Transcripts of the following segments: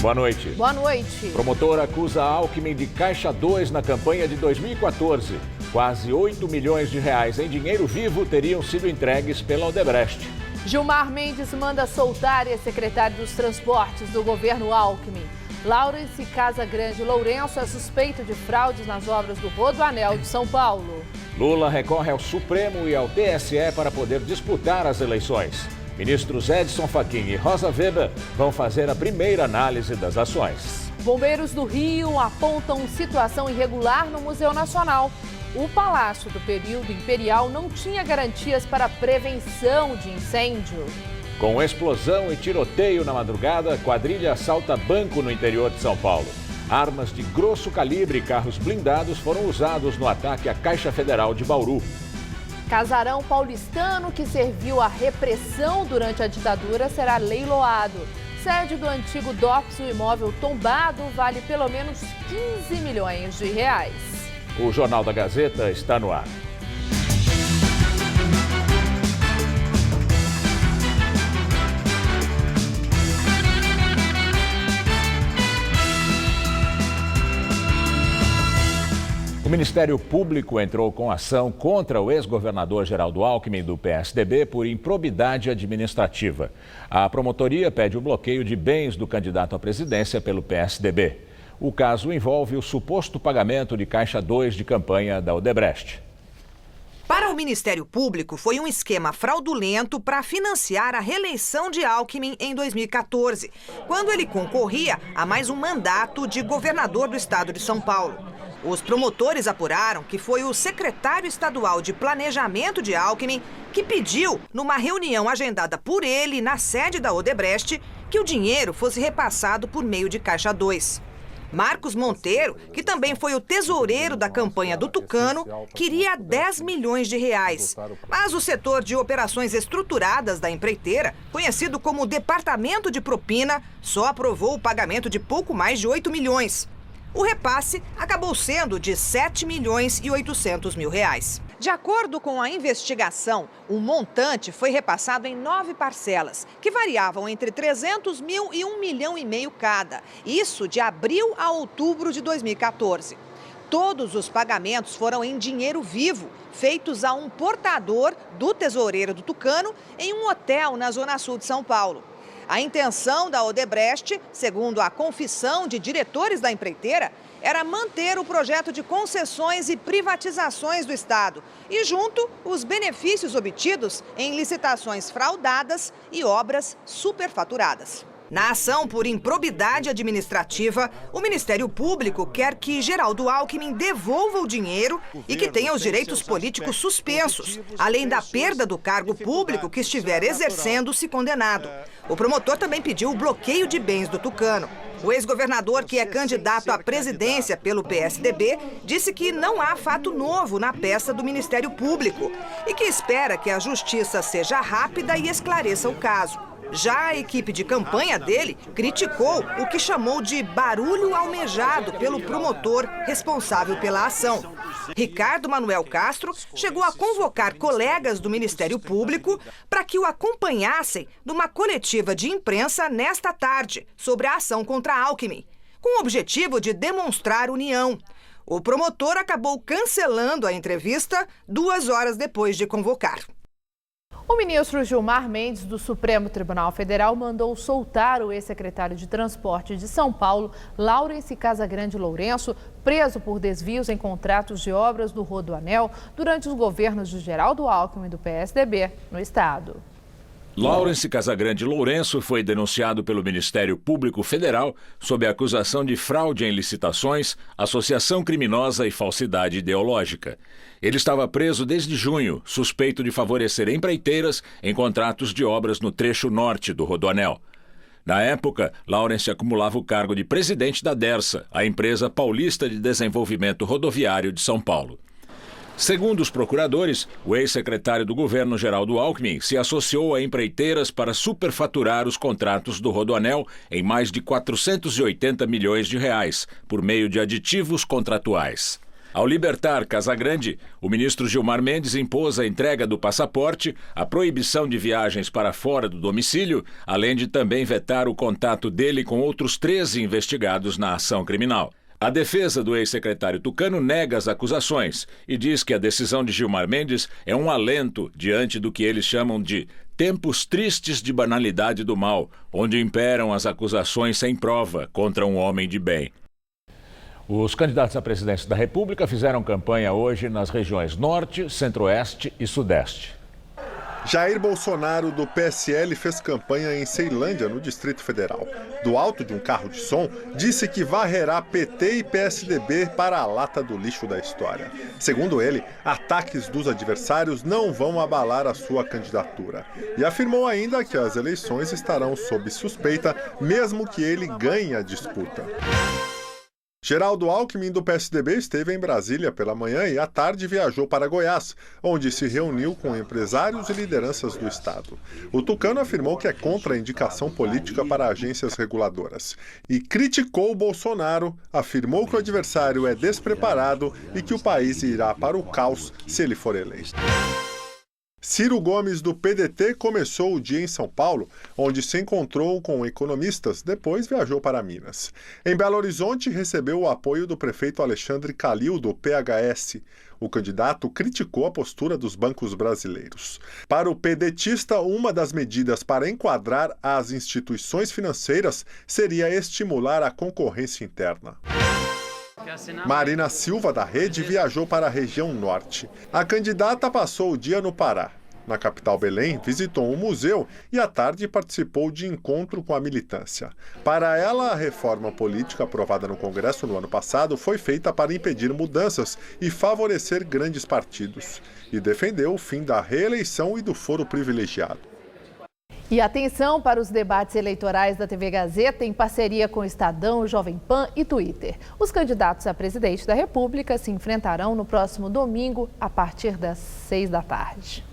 Boa noite. Boa noite. Promotor acusa Alckmin de Caixa 2 na campanha de 2014. Quase 8 milhões de reais em dinheiro vivo teriam sido entregues pela Odebrecht. Gilmar Mendes manda soltar ex-secretário dos Transportes do governo Alckmin. Laurence Casagrande Lourenço é suspeito de fraudes nas obras do Rodoanel de São Paulo. Lula recorre ao Supremo e ao TSE para poder disputar as eleições. Ministros Edson Fachin e Rosa Weber vão fazer a primeira análise das ações. Bombeiros do Rio apontam situação irregular no Museu Nacional. O palácio do período imperial não tinha garantias para prevenção de incêndio. Com explosão e tiroteio na madrugada, quadrilha assalta banco no interior de São Paulo. Armas de grosso calibre e carros blindados foram usados no ataque à Caixa Federal de Bauru. Casarão paulistano que serviu à repressão durante a ditadura será leiloado. Sede do antigo DOPS, o imóvel tombado vale pelo menos 15 milhões de reais. O Jornal da Gazeta está no ar. O Ministério Público entrou com ação contra o ex-governador Geraldo Alckmin, do PSDB, por improbidade administrativa. A promotoria pede o bloqueio de bens do candidato à presidência pelo PSDB. O caso envolve o suposto pagamento de Caixa 2 de campanha da Odebrecht. Para o Ministério Público, foi um esquema fraudulento para financiar a reeleição de Alckmin em 2014, quando ele concorria a mais um mandato de governador do estado de São Paulo. Os promotores apuraram que foi o secretário estadual de Planejamento de Alckmin que pediu, numa reunião agendada por ele na sede da Odebrecht, que o dinheiro fosse repassado por meio de Caixa 2. Marcos Monteiro, que também foi o tesoureiro da campanha do Tucano, queria 10 milhões de reais. Mas o setor de operações estruturadas da empreiteira, conhecido como Departamento de Propina, só aprovou o pagamento de pouco mais de 8 milhões. O repasse acabou sendo de 7 milhões e 800 mil reais. De acordo com a investigação, o montante foi repassado em 9 parcelas, que variavam entre 300 mil e 1,5 milhão cada. Isso de abril a outubro de 2014. Todos os pagamentos foram em dinheiro vivo, feitos a um portador do tesoureiro do Tucano em um hotel na Zona Sul de São Paulo. A intenção da Odebrecht, segundo a confissão de diretores da empreiteira, era manter o projeto de concessões e privatizações do Estado e, junto, os benefícios obtidos em licitações fraudadas e obras superfaturadas. Na ação por improbidade administrativa, o Ministério Público quer que Geraldo Alckmin devolva o dinheiro e que tenha os direitos políticos suspensos, além da perda do cargo público que estiver exercendo se condenado. O promotor também pediu o bloqueio de bens do Tucano. O ex-governador, que é candidato à presidência pelo PSDB, disse que não há fato novo na peça do Ministério Público e que espera que a justiça seja rápida e esclareça o caso. Já a equipe de campanha dele criticou o que chamou de barulho almejado pelo promotor responsável pela ação. Ricardo Manuel Castro chegou a convocar colegas do Ministério Público para que o acompanhassem numa coletiva de imprensa nesta tarde sobre a ação contra Alckmin, com o objetivo de demonstrar união. O promotor acabou cancelando a entrevista 2 horas depois de convocar. O ministro Gilmar Mendes, do Supremo Tribunal Federal, mandou soltar o ex-secretário de Transporte de São Paulo, Laurence Casagrande Lourenço, preso por desvios em contratos de obras do Rodoanel durante os governos de Geraldo Alckmin, do PSDB, no estado. Laurence Casagrande Lourenço foi denunciado pelo Ministério Público Federal sob a acusação de fraude em licitações, associação criminosa e falsidade ideológica. Ele estava preso desde junho, suspeito de favorecer empreiteiras em contratos de obras no trecho norte do Rodoanel. Na época, Laurence acumulava o cargo de presidente da Dersa, a empresa paulista de desenvolvimento rodoviário de São Paulo. Segundo os procuradores, o ex-secretário do governo Geraldo Alckmin se associou a empreiteiras para superfaturar os contratos do Rodoanel em mais de 480 milhões de reais, por meio de aditivos contratuais. Ao libertar Casagrande, o ministro Gilmar Mendes impôs a entrega do passaporte, a proibição de viagens para fora do domicílio, além de também vetar o contato dele com outros 13 investigados na ação criminal. A defesa do ex-secretário tucano nega as acusações e diz que a decisão de Gilmar Mendes é um alento diante do que eles chamam de tempos tristes de banalidade do mal, onde imperam as acusações sem prova contra um homem de bem. Os candidatos à presidência da República fizeram campanha hoje nas regiões Norte, Centro-Oeste e Sudeste. Jair Bolsonaro, do PSL, fez campanha em Ceilândia, no Distrito Federal. Do alto de um carro de som, disse que varrerá PT e PSDB para a lata do lixo da história. Segundo ele, ataques dos adversários não vão abalar a sua candidatura. E afirmou ainda que as eleições estarão sob suspeita, mesmo que ele ganhe a disputa. Geraldo Alckmin, do PSDB, esteve em Brasília pela manhã e à tarde viajou para Goiás, onde se reuniu com empresários e lideranças do estado. O tucano afirmou que é contra a indicação política para agências reguladoras e criticou Bolsonaro, afirmou que o adversário é despreparado e que o país irá para o caos se ele for eleito. Ciro Gomes, do PDT, começou o dia em São Paulo, onde se encontrou com economistas, depois viajou para Minas. Em Belo Horizonte, recebeu o apoio do prefeito Alexandre Calil, do PHS. O candidato criticou a postura dos bancos brasileiros. Para o pedetista, uma das medidas para enquadrar as instituições financeiras seria estimular a concorrência interna. Marina Silva, da Rede, viajou para a região norte. A candidata passou o dia no Pará. Na capital Belém, visitou um museu e à tarde participou de encontro com a militância. Para ela, a reforma política aprovada no Congresso no ano passado foi feita para impedir mudanças e favorecer grandes partidos. E defendeu o fim da reeleição e do foro privilegiado. E atenção para os debates eleitorais da TV Gazeta em parceria com Estadão, Jovem Pan e Twitter. Os candidatos a presidente da República se enfrentarão no próximo domingo, a partir das 6 da tarde.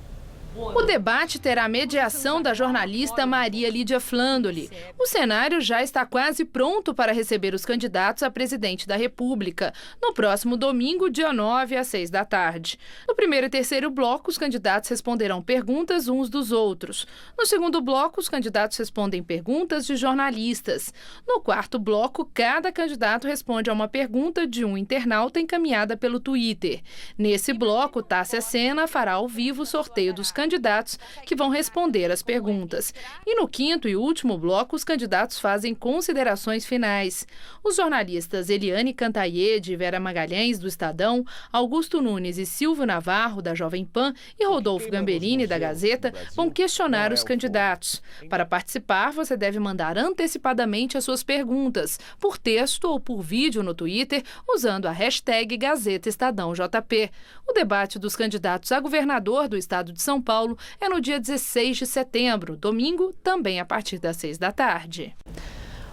O debate terá a mediação da jornalista Maria Lídia Flandoli. O cenário já está quase pronto para receber os candidatos a presidente da República, no próximo domingo, dia 9, às 6 da tarde. No primeiro e terceiro bloco, os candidatos responderão perguntas uns dos outros. No segundo bloco, os candidatos respondem perguntas de jornalistas. No quarto bloco, cada candidato responde a uma pergunta de um internauta encaminhada pelo Twitter. Nesse bloco, Tássia Sena fará ao vivo o sorteio dos candidatos que vão responder as perguntas. E no quinto e último bloco, os candidatos fazem considerações finais. Os jornalistas Eliane Cantanhede e Vera Magalhães, do Estadão, Augusto Nunes e Silvio Navarro, da Jovem Pan, e Rodolfo Gamberini, da Gazeta, vão questionar os candidatos. Para participar, você deve mandar antecipadamente as suas perguntas, por texto ou por vídeo no Twitter, usando a hashtag GazetaEstadãoJP. O debate dos candidatos a governador do estado de São Paulo é no dia 16 de setembro, domingo, também a partir das 6 da tarde.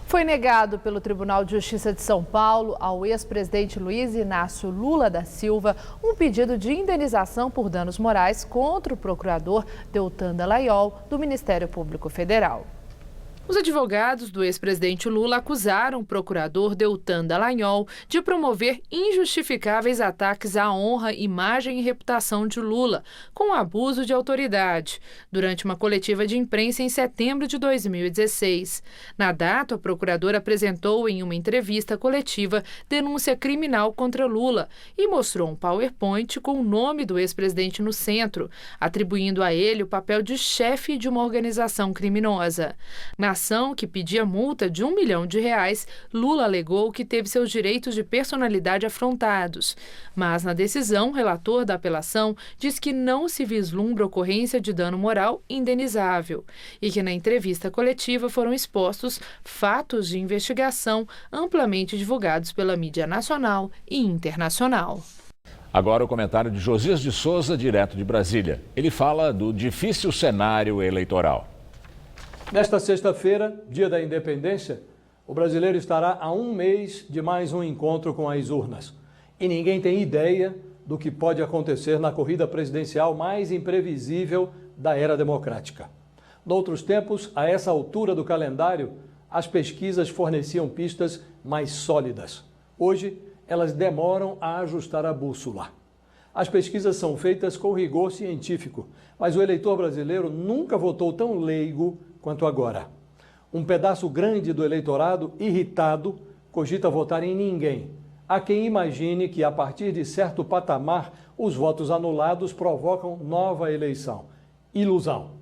Foi negado pelo Tribunal de Justiça de São Paulo ao ex-presidente Luiz Inácio Lula da Silva um pedido de indenização por danos morais contra o procurador Deltan Dallagnol, do Ministério Público Federal. Os advogados do ex-presidente Lula acusaram o procurador Deltan Dallagnol de promover injustificáveis ataques à honra, imagem e reputação de Lula, com abuso de autoridade, durante uma coletiva de imprensa em setembro de 2016. Na data, o procurador apresentou em uma entrevista coletiva denúncia criminal contra Lula e mostrou um PowerPoint com o nome do ex-presidente no centro, atribuindo a ele o papel de chefe de uma organização criminosa. Na ação, que pedia multa de R$1 milhão, Lula alegou que teve seus direitos de personalidade afrontados. Mas, na decisão, o relator da apelação diz que não se vislumbra ocorrência de dano moral indenizável e que na entrevista coletiva foram expostos fatos de investigação amplamente divulgados pela mídia nacional e internacional. Agora o comentário de Josias de Souza, direto de Brasília. Ele fala do difícil cenário eleitoral. Nesta sexta-feira, dia da independência, o brasileiro estará a um mês de mais um encontro com as urnas. E ninguém tem ideia do que pode acontecer na corrida presidencial mais imprevisível da era democrática. Noutros tempos, a essa altura do calendário, as pesquisas forneciam pistas mais sólidas. Hoje, elas demoram a ajustar a bússola. As pesquisas são feitas com rigor científico, mas o eleitor brasileiro nunca votou tão leigo quanto agora. Um pedaço grande do eleitorado, irritado, cogita votar em ninguém. Há quem imagine que, a partir de certo patamar, os votos anulados provocam nova eleição. Ilusão.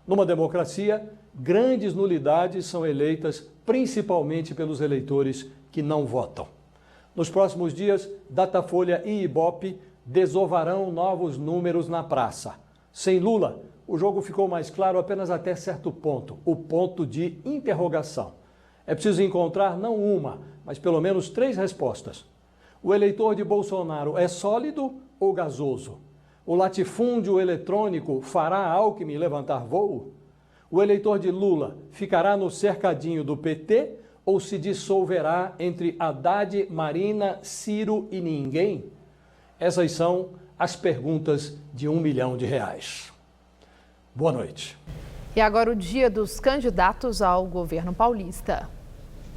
Numa democracia, grandes nulidades são eleitas principalmente pelos eleitores que não votam. Nos próximos dias, Datafolha e Ibope desovarão novos números na praça. Sem Lula, o jogo ficou mais claro apenas até certo ponto, o ponto de interrogação. É preciso encontrar não uma, mas pelo menos 3 respostas. O eleitor de Bolsonaro é sólido ou gasoso? O latifúndio eletrônico fará Alckmin levantar voo? O eleitor de Lula ficará no cercadinho do PT ou se dissolverá entre Haddad, Marina, Ciro e ninguém? Essas são as perguntas de R$1 milhão. Boa noite. E agora o dia dos candidatos ao governo paulista.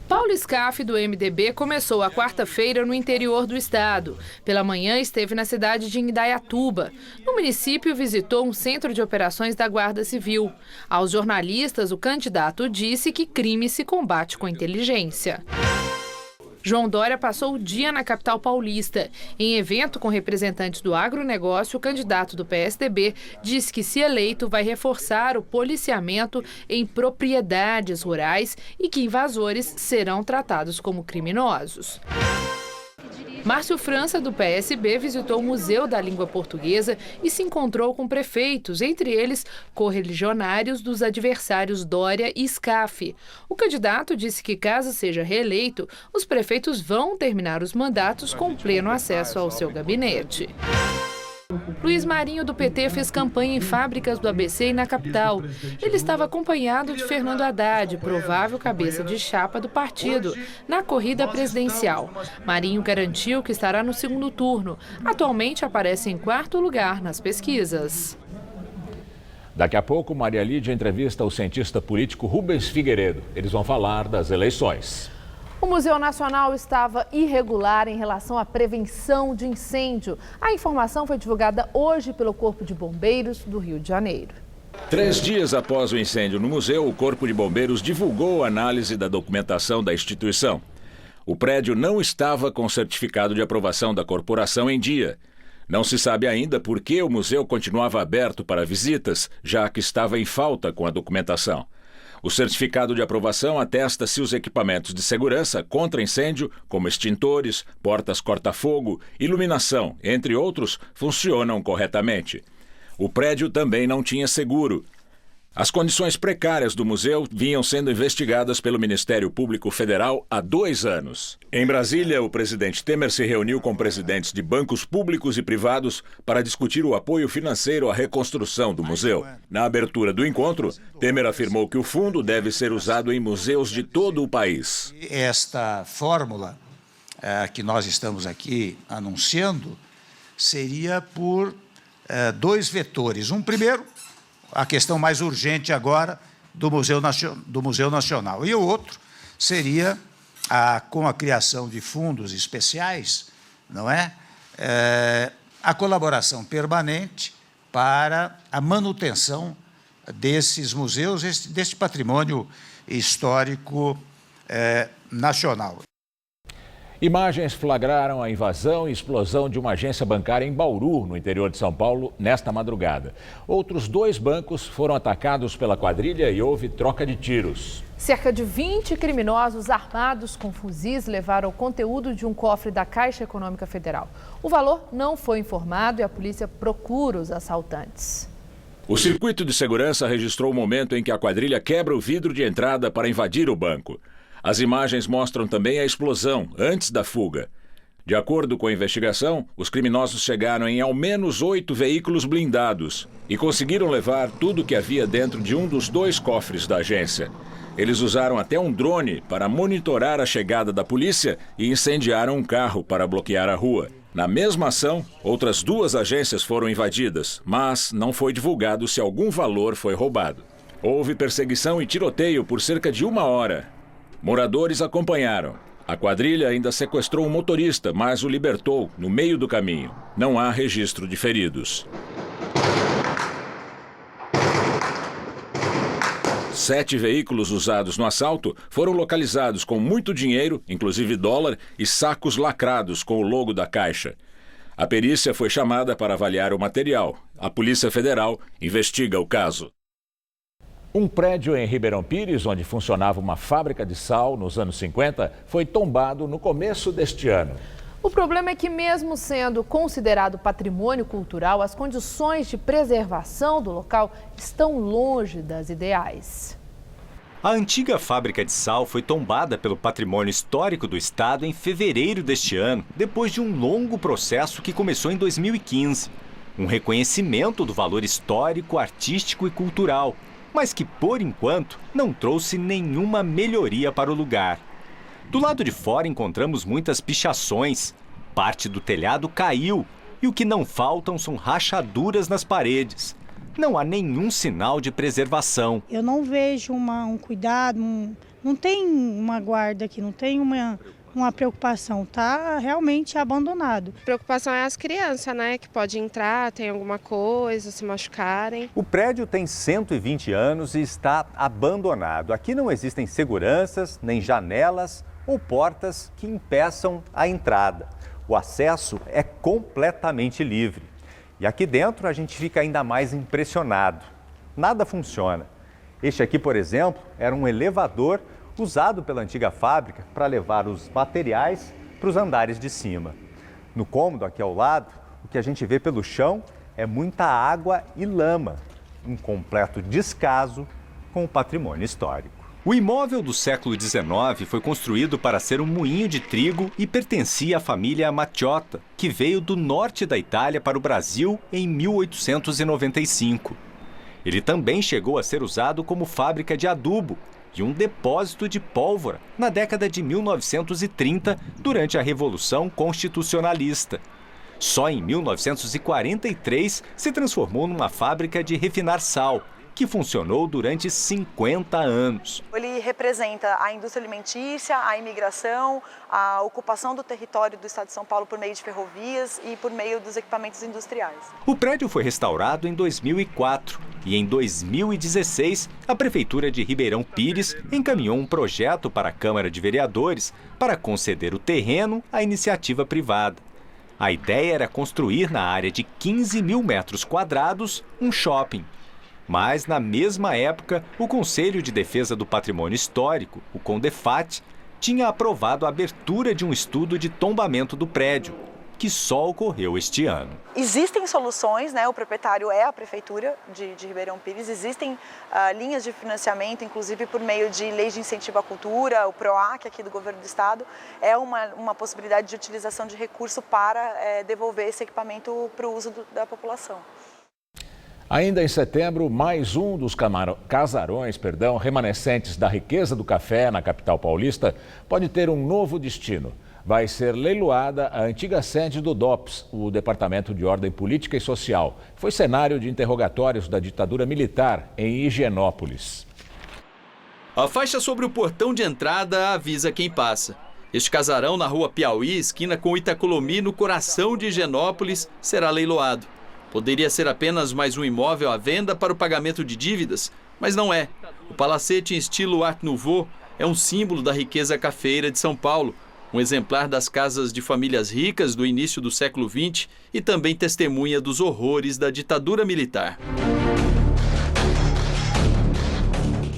Paulo Scaff, do MDB, começou a quarta-feira no interior do estado. Pela manhã, esteve na cidade de Indaiatuba. No município, visitou um centro de operações da Guarda Civil. Aos jornalistas, o candidato disse que crime se combate com inteligência. João Dória passou o dia na capital paulista. Em evento com representantes do agronegócio, o candidato do PSDB disse que, se eleito, vai reforçar o policiamento em propriedades rurais e que invasores serão tratados como criminosos. Márcio França, do PSB, visitou o Museu da Língua Portuguesa e se encontrou com prefeitos, entre eles correligionários dos adversários Dória e Scaff. O candidato disse que, caso seja reeleito, os prefeitos vão terminar os mandatos com pleno acesso ao seu gabinete. Luiz Marinho, do PT, fez campanha em fábricas do ABC e na capital. Ele estava acompanhado de Fernando Haddad, provável cabeça de chapa do partido, na corrida presidencial. Marinho garantiu que estará no segundo turno. Atualmente aparece em 4º lugar nas pesquisas. Daqui a pouco, Maria Lídia entrevista o cientista político Rubens Figueiredo. Eles vão falar das eleições. O Museu Nacional estava irregular em relação à prevenção de incêndio. A informação foi divulgada hoje pelo Corpo de Bombeiros do Rio de Janeiro. 3 dias após o incêndio no museu, o Corpo de Bombeiros divulgou a análise da documentação da instituição. O prédio não estava com certificado de aprovação da corporação em dia. Não se sabe ainda por que o museu continuava aberto para visitas, já que estava em falta com a documentação. O certificado de aprovação atesta se os equipamentos de segurança contra incêndio, como extintores, portas corta-fogo, iluminação, entre outros, funcionam corretamente. O prédio também não tinha seguro. As condições precárias do museu vinham sendo investigadas pelo Ministério Público Federal há 2 anos. Em Brasília, o presidente Temer se reuniu com presidentes de bancos públicos e privados para discutir o apoio financeiro à reconstrução do museu. Na abertura do encontro, Temer afirmou que o fundo deve ser usado em museus de todo o país. Esta fórmula que nós estamos aqui anunciando seria por 2 vetores. Um primeiro, a questão mais urgente agora do Museu Nacional. E o outro seria, com a criação de fundos especiais, não é? A colaboração permanente para a manutenção desses museus, desse patrimônio histórico nacional. Imagens flagraram a invasão e explosão de uma agência bancária em Bauru, no interior de São Paulo, nesta madrugada. Outros 2 bancos foram atacados pela quadrilha e houve troca de tiros. Cerca de 20 criminosos armados com fuzis levaram o conteúdo de um cofre da Caixa Econômica Federal. O valor não foi informado e a polícia procura os assaltantes. O circuito de segurança registrou o momento em que a quadrilha quebra o vidro de entrada para invadir o banco. As imagens mostram também a explosão antes da fuga. De acordo com a investigação, os criminosos chegaram em ao menos 8 veículos blindados e conseguiram levar tudo que havia dentro de um dos 2 cofres da agência. Eles usaram até um drone para monitorar a chegada da polícia e incendiaram um carro para bloquear a rua. Na mesma ação, outras 2 agências foram invadidas, mas não foi divulgado se algum valor foi roubado. Houve perseguição e tiroteio por cerca de 1 hora. Moradores acompanharam. A quadrilha ainda sequestrou um motorista, mas o libertou no meio do caminho. Não há registro de feridos. 7 veículos usados no assalto foram localizados com muito dinheiro, inclusive dólar, e sacos lacrados com o logo da Caixa. A perícia foi chamada para avaliar o material. A Polícia Federal investiga o caso. Um prédio em Ribeirão Pires, onde funcionava uma fábrica de sal nos anos 50, foi tombado no começo deste ano. O problema é que, mesmo sendo considerado patrimônio cultural, as condições de preservação do local estão longe das ideais. A antiga fábrica de sal foi tombada pelo Patrimônio Histórico do Estado em fevereiro deste ano, depois de um longo processo que começou em 2015. Um reconhecimento do valor histórico, artístico e cultural, mas que, por enquanto, não trouxe nenhuma melhoria para o lugar. Do lado de fora encontramos muitas pichações, parte do telhado caiu e o que não faltam são rachaduras nas paredes. Não há nenhum sinal de preservação. Eu não vejo um cuidado, não tem uma guarda aqui, não tem uma preocupação, está realmente abandonado. A preocupação é as crianças, né, que pode entrar, tem alguma coisa, se machucarem. O prédio tem 120 anos e está abandonado. Aqui não existem seguranças, nem janelas ou portas que impeçam a entrada. O acesso é completamente livre. E aqui dentro a gente fica ainda mais impressionado. Nada funciona. Este aqui, por exemplo, era um elevador usado pela antiga fábrica para levar os materiais para os andares de cima. No cômodo aqui ao lado, o que a gente vê pelo chão é muita água e lama, um completo descaso com o patrimônio histórico. O imóvel do século XIX foi construído para ser um moinho de trigo e pertencia à família Mattiota, que veio do norte da Itália para o Brasil em 1895. Ele também chegou a ser usado como fábrica de adubo e um depósito de pólvora na década de 1930, durante a Revolução Constitucionalista. Só em 1943 se transformou numa fábrica de refinar sal, que funcionou durante 50 anos. Ele representa a indústria alimentícia, a imigração, a ocupação do território do estado de São Paulo por meio de ferrovias e por meio dos equipamentos industriais. O prédio foi restaurado em 2004 e em 2016 a Prefeitura de Ribeirão Pires encaminhou um projeto para a Câmara de Vereadores para conceder o terreno à iniciativa privada. A ideia era construir na área de 15 mil metros quadrados um shopping. Mas, na mesma época, o Conselho de Defesa do Patrimônio Histórico, o CONDEFAT, tinha aprovado a abertura de um estudo de tombamento do prédio, que só ocorreu este ano. Existem soluções, né? O proprietário é a Prefeitura de Ribeirão Pires, existem linhas de financiamento, inclusive por meio de leis de incentivo à cultura, o PROAC aqui do Governo do Estado, é uma possibilidade de utilização de recurso para devolver esse equipamento para o uso da população. Ainda em setembro, mais um dos casarões remanescentes da riqueza do café na capital paulista pode ter um novo destino. Vai ser leiloada a antiga sede do DOPS, o Departamento de Ordem Política e Social. Foi cenário de interrogatórios da ditadura militar em Higienópolis. A faixa sobre o portão de entrada avisa quem passa. Este casarão na rua Piauí, esquina com Itacolomi, no coração de Higienópolis, será leiloado. Poderia ser apenas mais um imóvel à venda para o pagamento de dívidas, mas não é. O palacete em estilo Art Nouveau é um símbolo da riqueza cafeeira de São Paulo, um exemplar das casas de famílias ricas do início do século XX e também testemunha dos horrores da ditadura militar.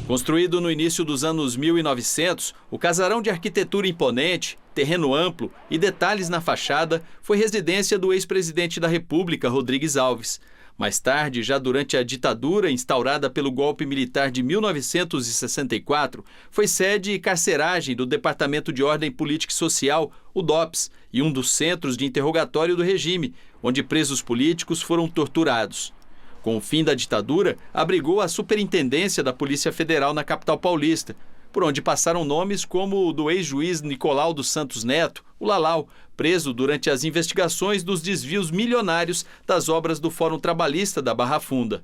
Construído no início dos anos 1900, o casarão de arquitetura imponente, terreno amplo e detalhes na fachada foi residência do ex-presidente da República, Rodrigues Alves. Mais tarde, já durante a ditadura instaurada pelo golpe militar de 1964, foi sede e carceragem do Departamento de Ordem Política e Social, o DOPS, e um dos centros de interrogatório do regime, onde presos políticos foram torturados. Com o fim da ditadura, abrigou a Superintendência da Polícia Federal na capital paulista, por onde passaram nomes como o do ex-juiz Nicolau dos Santos Neto, o Lalau, preso durante as investigações dos desvios milionários das obras do Fórum Trabalhista da Barra Funda.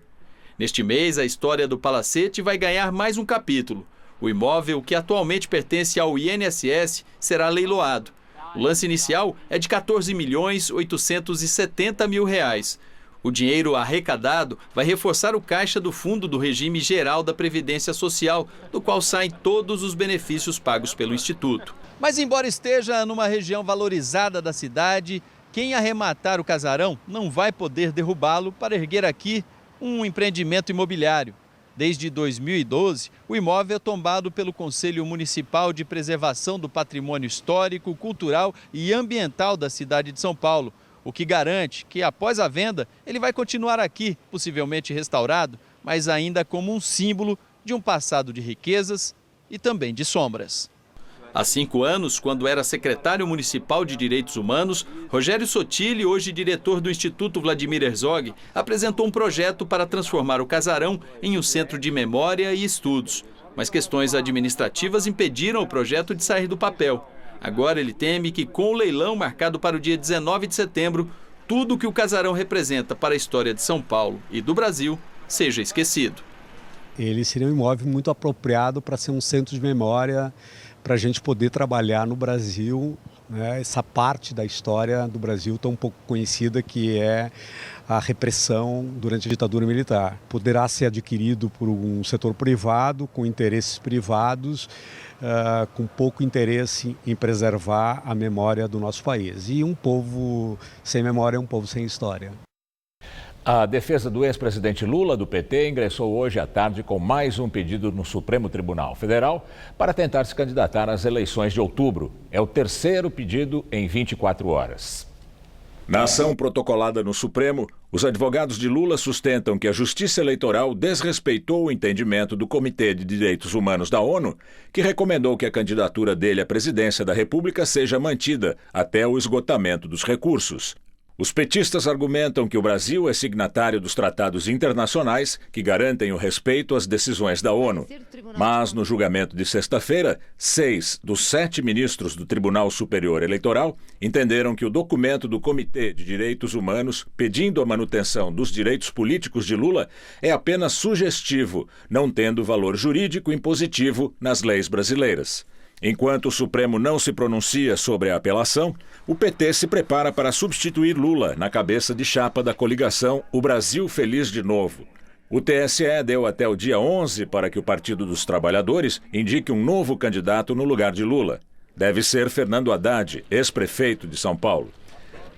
Neste mês, a história do palacete vai ganhar mais um capítulo. O imóvel, que atualmente pertence ao INSS, será leiloado. O lance inicial é de R$ 14.870.000. O dinheiro arrecadado vai reforçar o caixa do Fundo do Regime Geral da Previdência Social, do qual saem todos os benefícios pagos pelo Instituto. Mas embora esteja numa região valorizada da cidade, quem arrematar o casarão não vai poder derrubá-lo para erguer aqui um empreendimento imobiliário. Desde 2012, o imóvel é tombado pelo Conselho Municipal de Preservação do Patrimônio Histórico, Cultural e Ambiental da cidade de São Paulo, o que garante que, após a venda, ele vai continuar aqui, possivelmente restaurado, mas ainda como um símbolo de um passado de riquezas e também de sombras. Há 5 anos, quando era secretário municipal de Direitos Humanos, Rogério Sotile, hoje diretor do Instituto Vladimir Herzog, apresentou um projeto para transformar o casarão em um centro de memória e estudos. Mas questões administrativas impediram o projeto de sair do papel. Agora ele teme que, com o leilão marcado para o dia 19 de setembro, tudo que o casarão representa para a história de São Paulo e do Brasil seja esquecido. Ele seria um imóvel muito apropriado para ser um centro de memória, para a gente poder trabalhar no Brasil, né, essa parte da história do Brasil tão pouco conhecida, que é a repressão durante a ditadura militar. Poderá ser adquirido por um setor privado, com interesses privados, com pouco interesse em preservar a memória do nosso país. E um povo sem memória é um povo sem história. A defesa do ex-presidente Lula, do PT, ingressou hoje à tarde com mais um pedido no Supremo Tribunal Federal para tentar se candidatar às eleições de outubro. É o terceiro pedido em 24 horas. Na ação protocolada no Supremo, os advogados de Lula sustentam que a Justiça Eleitoral desrespeitou o entendimento do Comitê de Direitos Humanos da ONU, que recomendou que a candidatura dele à presidência da República seja mantida até o esgotamento dos recursos. Os petistas argumentam que o Brasil é signatário dos tratados internacionais que garantem o respeito às decisões da ONU. Mas, no julgamento de sexta-feira, 6 dos 7 ministros do Tribunal Superior Eleitoral entenderam que o documento do Comitê de Direitos Humanos pedindo a manutenção dos direitos políticos de Lula é apenas sugestivo, não tendo valor jurídico impositivo nas leis brasileiras. Enquanto o Supremo não se pronuncia sobre a apelação, o PT se prepara para substituir Lula na cabeça de chapa da coligação O Brasil Feliz de Novo. O TSE deu até o dia 11 para que o Partido dos Trabalhadores indique um novo candidato no lugar de Lula. Deve ser Fernando Haddad, ex-prefeito de São Paulo.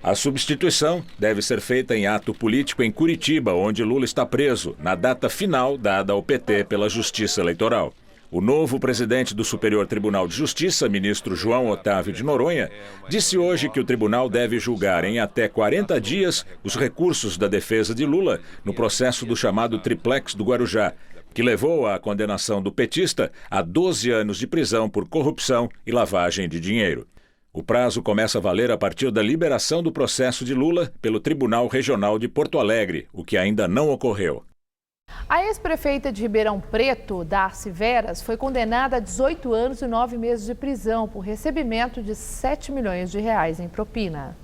A substituição deve ser feita em ato político em Curitiba, onde Lula está preso, na data final dada ao PT pela Justiça Eleitoral. O novo presidente do Superior Tribunal de Justiça, ministro João Otávio de Noronha, disse hoje que o tribunal deve julgar em até 40 dias os recursos da defesa de Lula no processo do chamado Triplex do Guarujá, que levou à condenação do petista a 12 anos de prisão por corrupção e lavagem de dinheiro. O prazo começa a valer a partir da liberação do processo de Lula pelo Tribunal Regional de Porto Alegre, o que ainda não ocorreu. A ex-prefeita de Ribeirão Preto, Darcy Veras, foi condenada a 18 anos e 9 meses de prisão por recebimento de 7 milhões de reais em propina.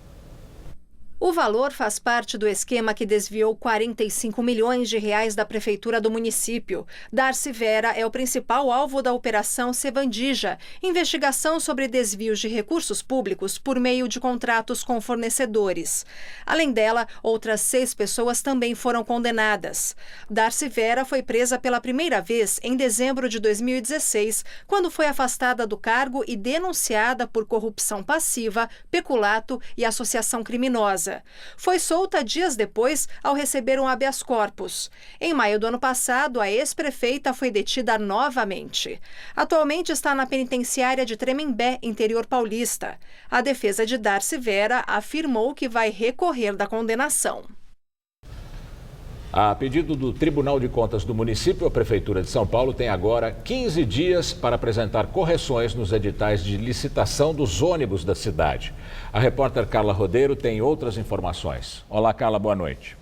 O valor faz parte do esquema que desviou 45 milhões de reais da prefeitura do município. Darcy Vera é o principal alvo da Operação Sevandija, investigação sobre desvios de recursos públicos por meio de contratos com fornecedores. Além dela, outras 6 pessoas também foram condenadas. Darcy Vera foi presa pela primeira vez em dezembro de 2016, quando foi afastada do cargo e denunciada por corrupção passiva, peculato e associação criminosa. Foi solta dias depois ao receber um habeas corpus. Em maio do ano passado, a ex-prefeita foi detida novamente. Atualmente está na penitenciária de Tremembé, interior paulista. A defesa de Darcy Vera afirmou que vai recorrer da condenação. A pedido do Tribunal de Contas do município, a Prefeitura de São Paulo tem agora 15 dias para apresentar correções nos editais de licitação dos ônibus da cidade. A repórter Carla Rodeiro tem outras informações. Olá, Carla, boa noite.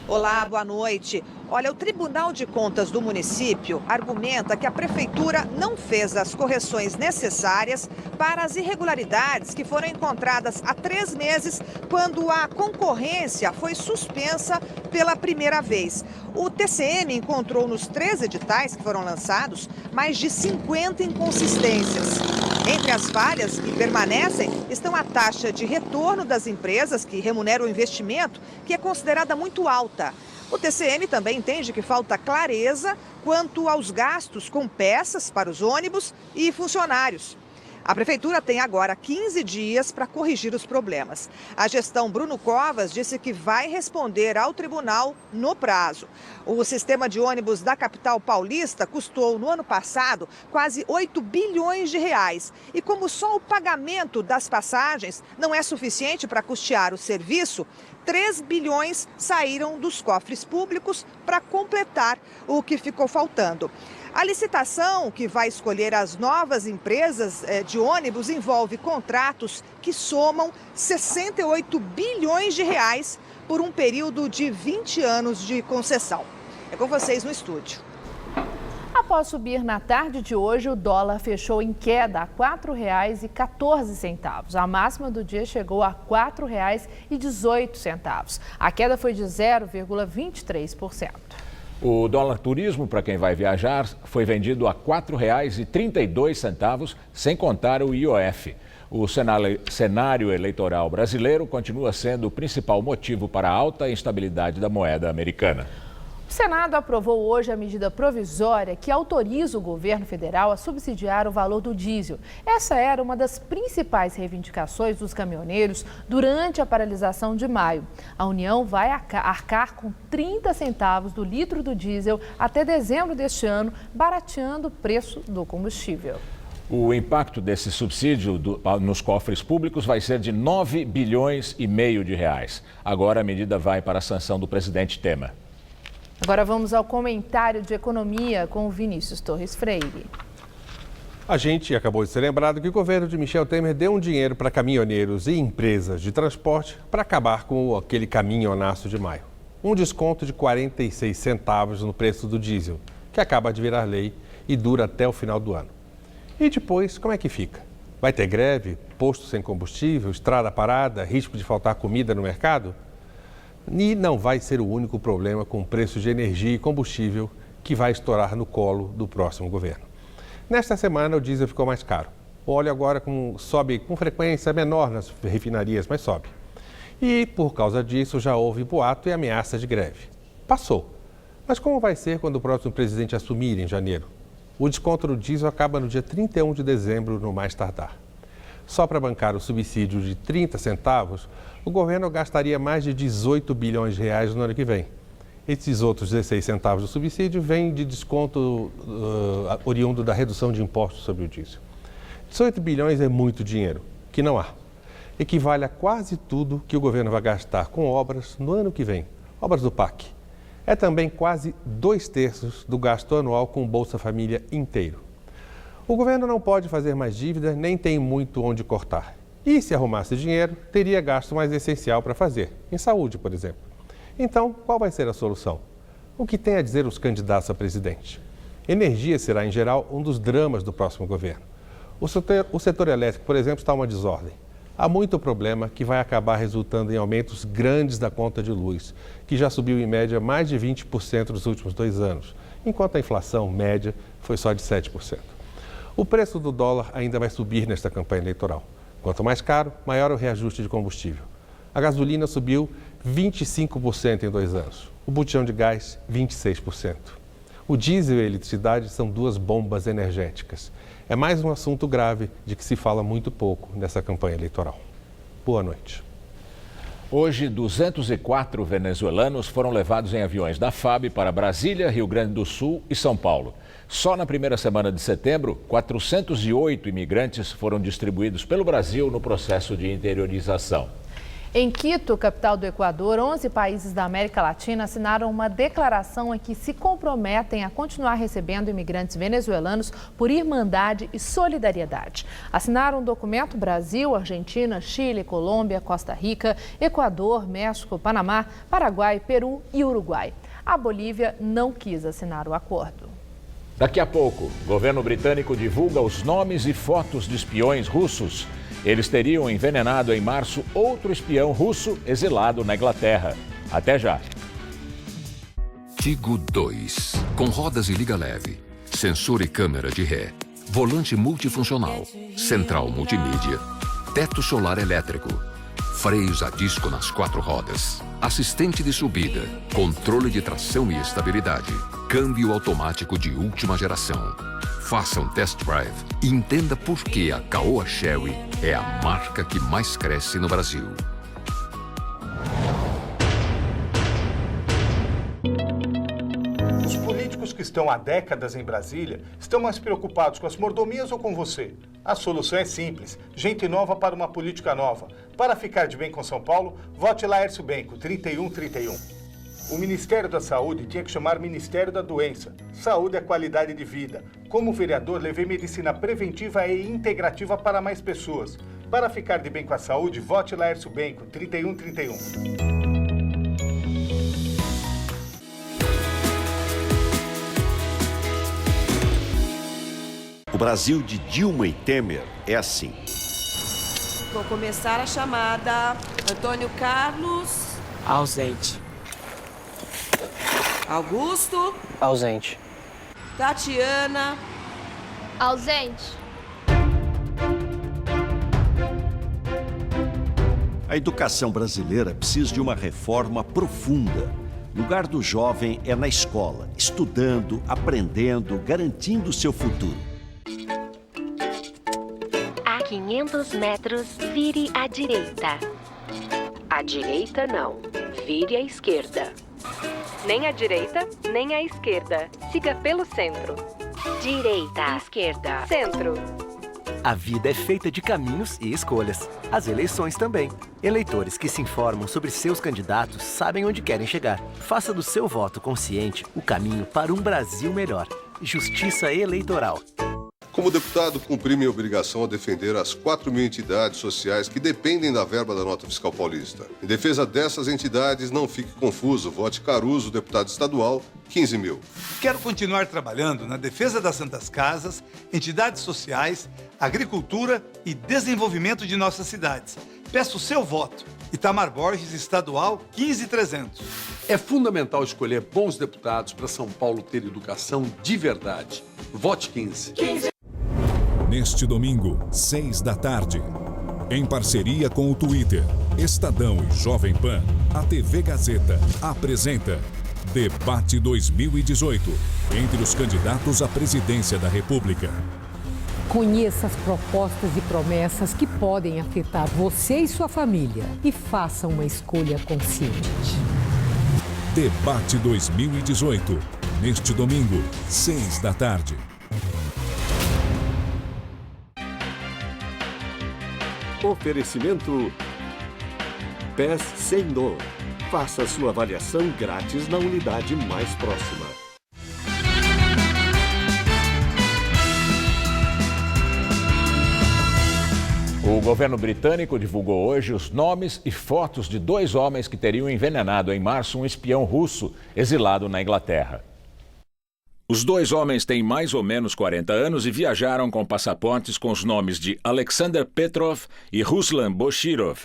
Olá, boa noite. Olha, o Tribunal de Contas do município argumenta que a prefeitura não fez as correções necessárias para as irregularidades que foram encontradas há 3 meses, quando a concorrência foi suspensa pela primeira vez. O TCM encontrou nos 3 editais que foram lançados mais de 50 inconsistências. Entre as falhas que permanecem estão a taxa de retorno das empresas que remuneram o investimento, que é considerada muito alta. O TCM também entende que falta clareza quanto aos gastos com peças para os ônibus e funcionários. A Prefeitura tem agora 15 dias para corrigir os problemas. A gestão Bruno Covas disse que vai responder ao tribunal no prazo. O sistema de ônibus da capital paulista custou, no ano passado, quase 8 bilhões de reais. E como só o pagamento das passagens não é suficiente para custear o serviço, 3 bilhões saíram dos cofres públicos para completar o que ficou faltando. A licitação que vai escolher as novas empresas de ônibus envolve contratos que somam 68 bilhões de reais por um período de 20 anos de concessão. É com vocês no estúdio. Após subir na tarde de hoje, o dólar fechou em queda a R$ 4,14. A máxima do dia chegou a R$ 4,18. A queda foi de 0,23%. O dólar turismo, para quem vai viajar, foi vendido a R$ 4,32, sem contar o IOF. O cenário eleitoral brasileiro continua sendo o principal motivo para a alta instabilidade da moeda americana. O Senado aprovou hoje a medida provisória que autoriza o governo federal a subsidiar o valor do diesel. Essa era uma das principais reivindicações dos caminhoneiros durante a paralisação de maio. A União vai arcar com 30 centavos do litro do diesel até dezembro deste ano, barateando o preço do combustível. O impacto desse subsídio nos cofres públicos vai ser de 9 bilhões e meio de reais. Agora a medida vai para a sanção do presidente Temer. Agora vamos ao comentário de economia com o Vinícius Torres Freire. A gente acabou de ser lembrado que o governo de Michel Temer deu um dinheiro para caminhoneiros e empresas de transporte para acabar com aquele caminhonaço de maio. Um desconto de 46 centavos no preço do diesel, que acaba de virar lei e dura até o final do ano. E depois, como é que fica? Vai ter greve, posto sem combustível, estrada parada, risco de faltar comida no mercado? E não vai ser o único problema com o preço de energia e combustível que vai estourar no colo do próximo governo. Nesta semana, o diesel ficou mais caro. O óleo agora sobe com frequência menor nas refinarias, mas sobe. E, por causa disso, já houve boato e ameaça de greve. Passou. Mas como vai ser quando o próximo presidente assumir em janeiro? O desconto do diesel acaba no dia 31 de dezembro, no mais tardar. Só para bancar o subsídio de 30 centavos, o governo gastaria mais de 18 bilhões de reais no ano que vem. Esses outros 16 centavos do subsídio vêm de desconto oriundo da redução de impostos sobre o diesel. 18 bilhões é muito dinheiro, que não há. Equivale a quase tudo que o governo vai gastar com obras no ano que vem, obras do PAC. É também quase 2/3 do gasto anual com o Bolsa Família inteiro. O governo não pode fazer mais dívida, nem tem muito onde cortar. E se arrumasse dinheiro, teria gasto mais essencial para fazer, em saúde, por exemplo. Então, qual vai ser a solução? O que tem a dizer os candidatos a presidente? Energia será, em geral, um dos dramas do próximo governo. O setor elétrico, por exemplo, está uma desordem. Há muito problema que vai acabar resultando em aumentos grandes da conta de luz, que já subiu em média mais de 20% nos últimos 2 anos, enquanto a inflação média foi só de 7%. O preço do dólar ainda vai subir nesta campanha eleitoral. Quanto mais caro, maior o reajuste de combustível. A gasolina subiu 25% em 2 anos. O botijão de gás, 26%. O diesel e a eletricidade são 2 bombas energéticas. É mais um assunto grave de que se fala muito pouco nessa campanha eleitoral. Boa noite. Hoje, 204 venezuelanos foram levados em aviões da FAB para Brasília, Rio Grande do Sul e São Paulo. Só na primeira semana de setembro, 408 imigrantes foram distribuídos pelo Brasil no processo de interiorização. Em Quito, capital do Equador, 11 países da América Latina assinaram uma declaração em que se comprometem a continuar recebendo imigrantes venezuelanos por irmandade e solidariedade. Assinaram o documento Brasil, Argentina, Chile, Colômbia, Costa Rica, Equador, México, Panamá, Paraguai, Peru e Uruguai. A Bolívia não quis assinar o acordo. Daqui a pouco, o governo britânico divulga os nomes e fotos de espiões russos. Eles teriam envenenado em março outro espião russo exilado na Inglaterra. Até já! Tigo 2, com rodas e liga leve, sensor e câmera de ré, volante multifuncional, central multimídia, teto solar elétrico, freios a disco nas 4 rodas, assistente de subida, controle de tração e estabilidade, câmbio automático de última geração. Faça um test drive e entenda por que a Caoa Chery é a marca que mais cresce no Brasil. Os políticos que estão há décadas em Brasília estão mais preocupados com as mordomias ou com você? A solução é simples. Gente nova para uma política nova. Para ficar de bem com São Paulo, vote Laércio Benco, 3131. O Ministério da Saúde tinha que chamar Ministério da Doença. Saúde é qualidade de vida. Como vereador, levei medicina preventiva e integrativa para mais pessoas. Para ficar de bem com a saúde, vote Laércio Benco, 3131. O Brasil de Dilma e Temer é assim. Vou começar a chamada. Antônio Carlos. Ausente. Augusto. Ausente. Tatiana. Ausente. A educação brasileira precisa de uma reforma profunda. O lugar do jovem é na escola, estudando, aprendendo, garantindo o seu futuro. A 500 metros, vire à direita. À direita, não. Vire à esquerda. Nem à direita, nem à esquerda. Siga pelo centro. Direita. Esquerda. Centro. A vida é feita de caminhos e escolhas. As eleições também. Eleitores que se informam sobre seus candidatos sabem onde querem chegar. Faça do seu voto consciente o caminho para um Brasil melhor. Justiça Eleitoral. Como deputado, cumpri minha obrigação a defender as 4.000 entidades sociais que dependem da verba da nota fiscal paulista. Em defesa dessas entidades, não fique confuso. Vote Caruso, deputado estadual, 15.000. Quero continuar trabalhando na defesa das santas casas, entidades sociais, agricultura e desenvolvimento de nossas cidades. Peço o seu voto. Itamar Borges, estadual, 15.300. É fundamental escolher bons deputados para São Paulo ter educação de verdade. Vote 15. Neste domingo, 6 da tarde, em parceria com o Twitter, Estadão e Jovem Pan, a TV Gazeta apresenta Debate 2018, entre os candidatos à presidência da República. Conheça as propostas e promessas que podem afetar você e sua família e faça uma escolha consciente. Debate 2018, neste domingo, 6 da tarde. Oferecimento PES sem dor. Faça sua avaliação grátis na unidade mais próxima. O governo britânico divulgou hoje os nomes e fotos de 2 homens que teriam envenenado em março um espião russo exilado na Inglaterra. Os 2 homens têm mais ou menos 40 anos e viajaram com passaportes com os nomes de Alexander Petrov e Ruslan Boshirov.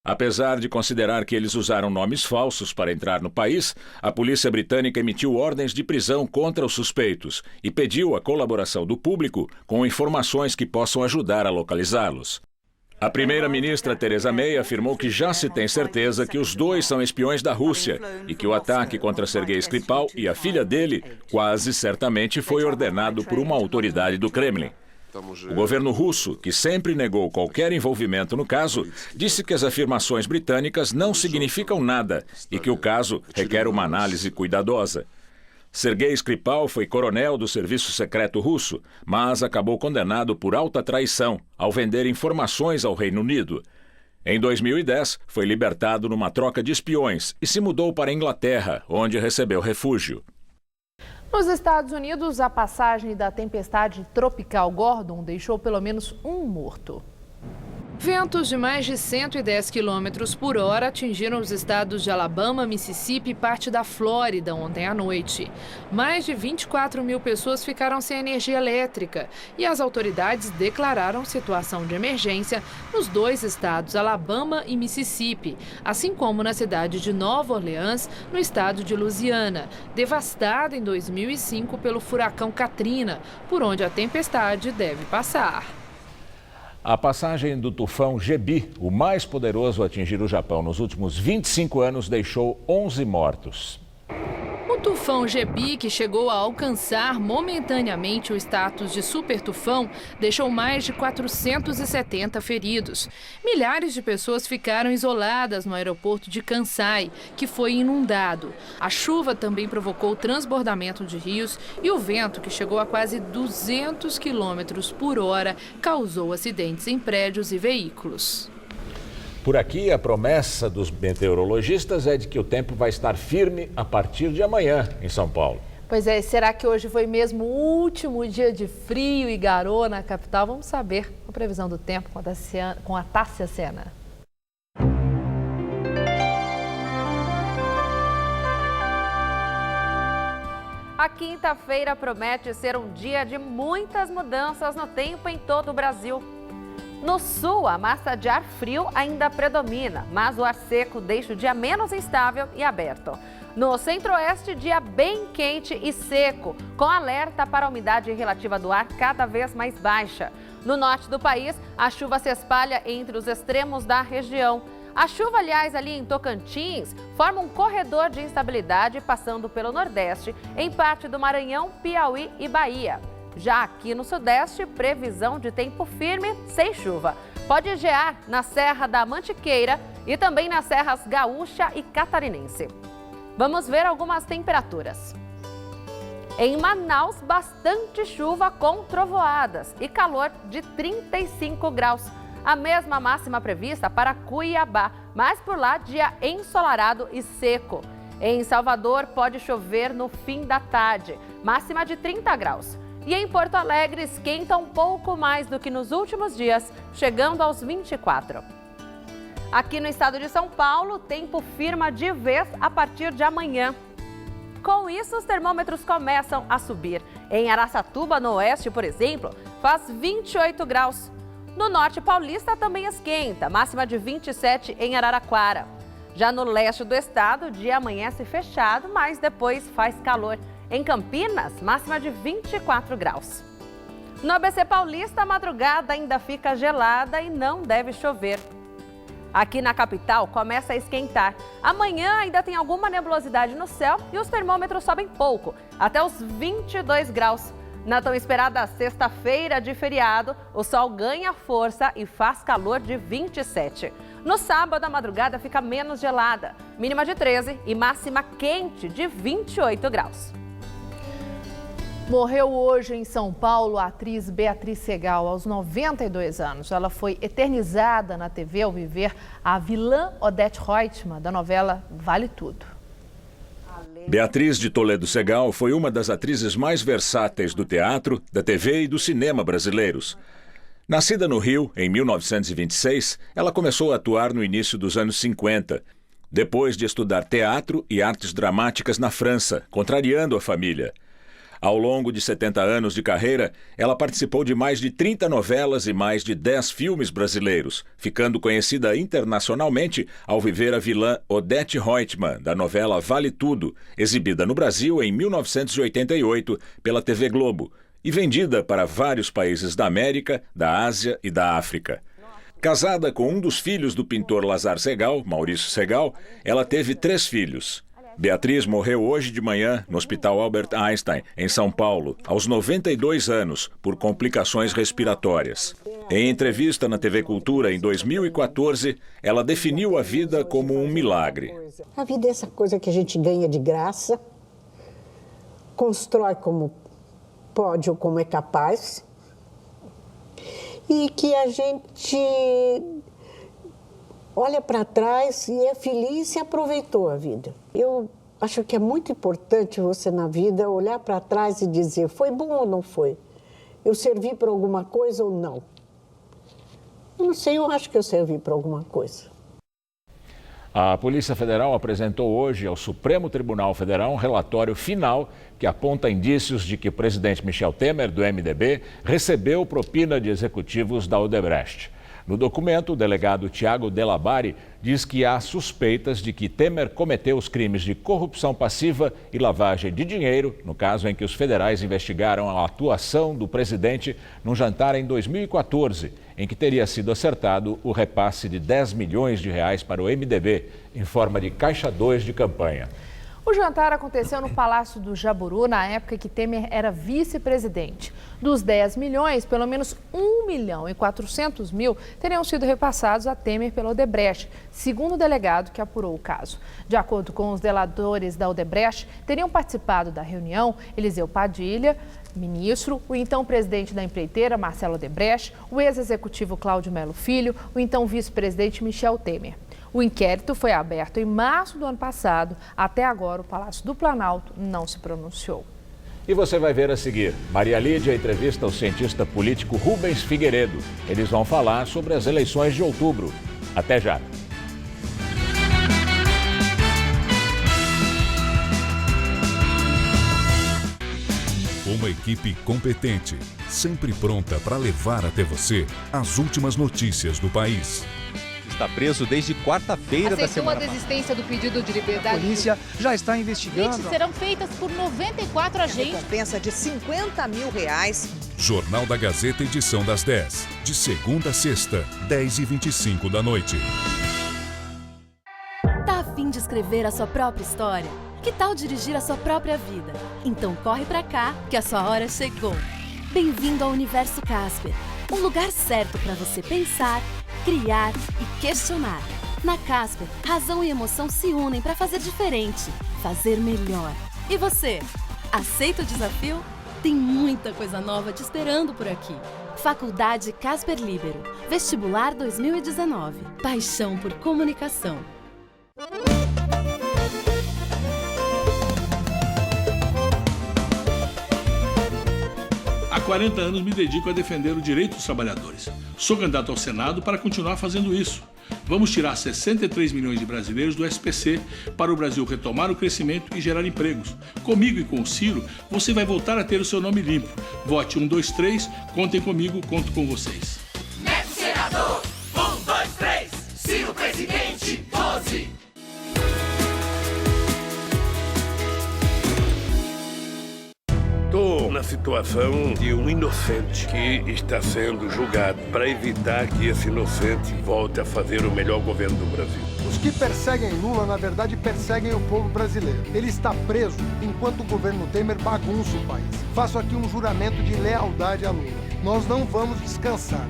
Apesar de considerar que eles usaram nomes falsos para entrar no país, a polícia britânica emitiu ordens de prisão contra os suspeitos e pediu a colaboração do público com informações que possam ajudar a localizá-los. A primeira-ministra Theresa May afirmou que já se tem certeza que os 2 são espiões da Rússia e que o ataque contra Sergei Skripal e a filha dele quase certamente foi ordenado por uma autoridade do Kremlin. O governo russo, que sempre negou qualquer envolvimento no caso, disse que as afirmações britânicas não significam nada e que o caso requer uma análise cuidadosa. Sergei Skripal foi coronel do serviço secreto russo, mas acabou condenado por alta traição ao vender informações ao Reino Unido. Em 2010, foi libertado numa troca de espiões e se mudou para a Inglaterra, onde recebeu refúgio. Nos Estados Unidos, a passagem da tempestade tropical Gordon deixou pelo menos um morto. Ventos de mais de 110 km por hora atingiram os estados de Alabama, Mississippi e parte da Flórida ontem à noite. Mais de 24 mil pessoas ficaram sem energia elétrica e as autoridades declararam situação de emergência nos dois estados, Alabama e Mississippi, assim como na cidade de Nova Orleans, no estado de Louisiana, devastada em 2005 pelo furacão Katrina, por onde a tempestade deve passar. A passagem do tufão Jebi, o mais poderoso a atingir o Japão nos últimos 25 anos, deixou 11 mortos. O tufão Jebi, que chegou a alcançar momentaneamente o status de supertufão, deixou mais de 470 feridos. Milhares de pessoas ficaram isoladas no aeroporto de Kansai, que foi inundado. A chuva também provocou transbordamento de rios e o vento, que chegou a quase 200 km por hora, causou acidentes em prédios e veículos. Por aqui, a promessa dos meteorologistas é de que o tempo vai estar firme a partir de amanhã em São Paulo. Pois é, será que hoje foi mesmo o último dia de frio e garoa na capital? Vamos saber a previsão do tempo com a Tássia Sena. A quinta-feira promete ser um dia de muitas mudanças no tempo em todo o Brasil. No sul, a massa de ar frio ainda predomina, mas o ar seco deixa o dia menos instável e aberto. No centro-oeste, dia bem quente e seco, com alerta para a umidade relativa do ar cada vez mais baixa. No norte do país, a chuva se espalha entre os extremos da região. A chuva, aliás, ali em Tocantins, forma um corredor de instabilidade passando pelo nordeste, em parte do Maranhão, Piauí e Bahia. Já aqui no sudeste, previsão de tempo firme, sem chuva. Pode gear na Serra da Mantiqueira e também nas serras Gaúcha e Catarinense. Vamos ver algumas temperaturas. Em Manaus, bastante chuva com trovoadas e calor de 35 graus. A mesma máxima prevista para Cuiabá, mas por lá dia ensolarado e seco. Em Salvador, pode chover no fim da tarde, máxima de 30 graus. E em Porto Alegre, esquenta um pouco mais do que nos últimos dias, chegando aos 24. Aqui no estado de São Paulo, o tempo firma de vez a partir de amanhã. Com isso, os termômetros começam a subir. Em Araçatuba, no oeste, por exemplo, faz 28 graus. No norte paulista também esquenta, máxima de 27 em Araraquara. Já no leste do estado, o dia amanhece fechado, mas depois faz calor. Em Campinas, máxima de 24 graus. No ABC Paulista, a madrugada ainda fica gelada e não deve chover. Aqui na capital, começa a esquentar. Amanhã ainda tem alguma nebulosidade no céu e os termômetros sobem pouco, até os 22 graus. Na tão esperada sexta-feira de feriado, o sol ganha força e faz calor de 27. No sábado, a madrugada fica menos gelada, mínima de 13 e máxima quente de 28 graus. Morreu hoje em São Paulo a atriz Beatriz Segal, aos 92 anos. Ela foi eternizada na TV ao viver a vilã Odete Roitman, da novela Vale Tudo. Beatriz de Toledo Segal foi uma das atrizes mais versáteis do teatro, da TV e do cinema brasileiros. Nascida no Rio, em 1926, ela começou a atuar no início dos anos 50, depois de estudar teatro e artes dramáticas na França, contrariando a família. Ao longo de 70 anos de carreira, ela participou de mais de 30 novelas e mais de 10 filmes brasileiros, ficando conhecida internacionalmente ao viver a vilã Odete Roitman, da novela Vale Tudo, exibida no Brasil em 1988 pela TV Globo e vendida para vários países da América, da Ásia e da África. Casada com um dos filhos do pintor Lazar Segal, Maurício Segal, ela teve 3 filhos. Beatriz morreu hoje de manhã no Hospital Albert Einstein, em São Paulo, aos 92 anos, por complicações respiratórias. Em entrevista na TV Cultura em 2014, ela definiu a vida como um milagre. A vida é essa coisa que a gente ganha de graça, constrói como pode ou como é capaz, e que a gente olha para trás e é feliz e aproveitou a vida. Eu acho que é muito importante você na vida olhar para trás e dizer, foi bom ou não foi? Eu servi para alguma coisa ou não? Eu não sei, eu acho que eu servi para alguma coisa. A Polícia Federal apresentou hoje ao Supremo Tribunal Federal um relatório final que aponta indícios de que o presidente Michel Temer, do MDB, recebeu propina de executivos da Odebrecht. No documento, o delegado Tiago Delabari diz que há suspeitas de que Temer cometeu os crimes de corrupção passiva e lavagem de dinheiro, no caso em que os federais investigaram a atuação do presidente num jantar em 2014, em que teria sido acertado o repasse de 10 milhões de reais para o MDB, em forma de caixa 2 de campanha. O jantar aconteceu no Palácio do Jaburu, na época que Temer era vice-presidente. Dos 10 milhões, pelo menos 1.400.000 teriam sido repassados a Temer pela Odebrecht, segundo o delegado que apurou o caso. De acordo com os delatores da Odebrecht, teriam participado da reunião Eliseu Padilha, ministro, o então presidente da empreiteira, Marcelo Odebrecht, o ex-executivo Cláudio Melo Filho, o então vice-presidente Michel Temer. O inquérito foi aberto em março do ano passado. Até agora, o Palácio do Planalto não se pronunciou. E você vai ver a seguir. Maria Lídia entrevista o cientista político Rubens Figueiredo. Eles vão falar sobre as eleições de outubro. Até já. Uma equipe competente, sempre pronta para levar até você as últimas notícias do país. Está preso desde quarta-feira da semana passada. A desistência do pedido de liberdade. A polícia já está investigando. Serão feitas por 94 agentes. Recompensa de R$50 mil. Jornal da Gazeta, edição das 10. De segunda a sexta, 10h25 da noite. Tá a fim de escrever a sua própria história? Que tal dirigir a sua própria vida? Então corre pra cá, que a sua hora chegou. Bem-vindo ao Universo Casper. Um lugar certo para você pensar, criar e questionar. Na Casper, razão e emoção se unem para fazer diferente, fazer melhor. E você, aceita o desafio? Tem muita coisa nova te esperando por aqui. Faculdade Casper Líbero, Vestibular 2019. Paixão por comunicação. Há 40 anos me dedico a defender o direito dos trabalhadores. Sou candidato ao Senado para continuar fazendo isso. Vamos tirar 63 milhões de brasileiros do SPC para o Brasil retomar o crescimento e gerar empregos. Comigo e com o Ciro, você vai voltar a ter o seu nome limpo. Vote 1, 2, 3, contem comigo, conto com vocês. Neto senador, 1, 2, 3, Ciro presidente, 12. Estou na situação de um inocente que está sendo julgado para evitar que esse inocente volte a fazer o melhor governo do Brasil. Os que perseguem Lula, na verdade, perseguem o povo brasileiro. Ele está preso enquanto o governo Temer bagunça o país. Faço aqui um juramento de lealdade a Lula. Nós não vamos descansar.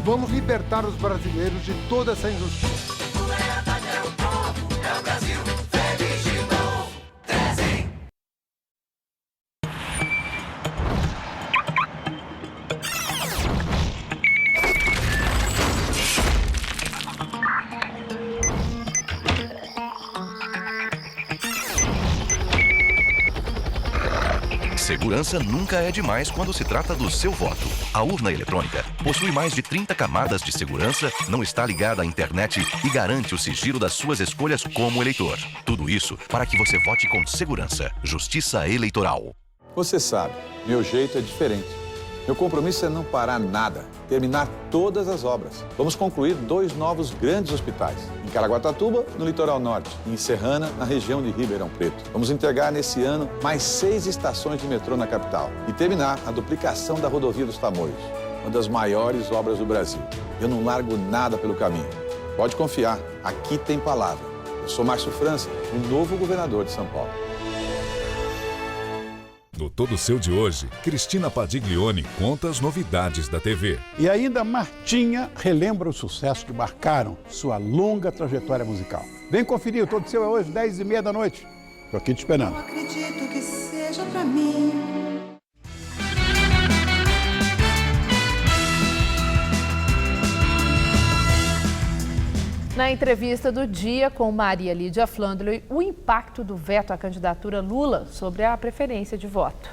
Vamos libertar os brasileiros de toda essa injustiça. Lealdade é o povo, é o Brasil, feliz de novo. Dezem. Segurança nunca é demais quando se trata do seu voto. A urna eletrônica possui mais de 30 camadas de segurança, não está ligada à internet e garante o sigilo das suas escolhas como eleitor. Tudo isso para que você vote com segurança. Justiça Eleitoral. Você sabe, meu jeito é diferente. Meu compromisso é não parar nada, terminar todas as obras. Vamos concluir 2 novos grandes hospitais, em Caraguatatuba, no litoral norte, e em Serrana, na região de Ribeirão Preto. Vamos entregar nesse ano mais 6 estações de metrô na capital e terminar a duplicação da rodovia dos Tamoios, uma das maiores obras do Brasil. Eu não largo nada pelo caminho. Pode confiar, aqui tem palavra. Eu sou Márcio França, o novo governador de São Paulo. No Todo Seu de hoje, Cristina Padiglione conta as novidades da TV. E ainda Martinha relembra os sucessos que marcaram sua longa trajetória musical. Vem conferir, o Todo Seu é hoje, 10h30 da noite. Tô aqui te esperando. Eu acredito que seja pra mim. Na entrevista do dia com Maria Lídia Flandre, o impacto do veto à candidatura Lula sobre a preferência de voto.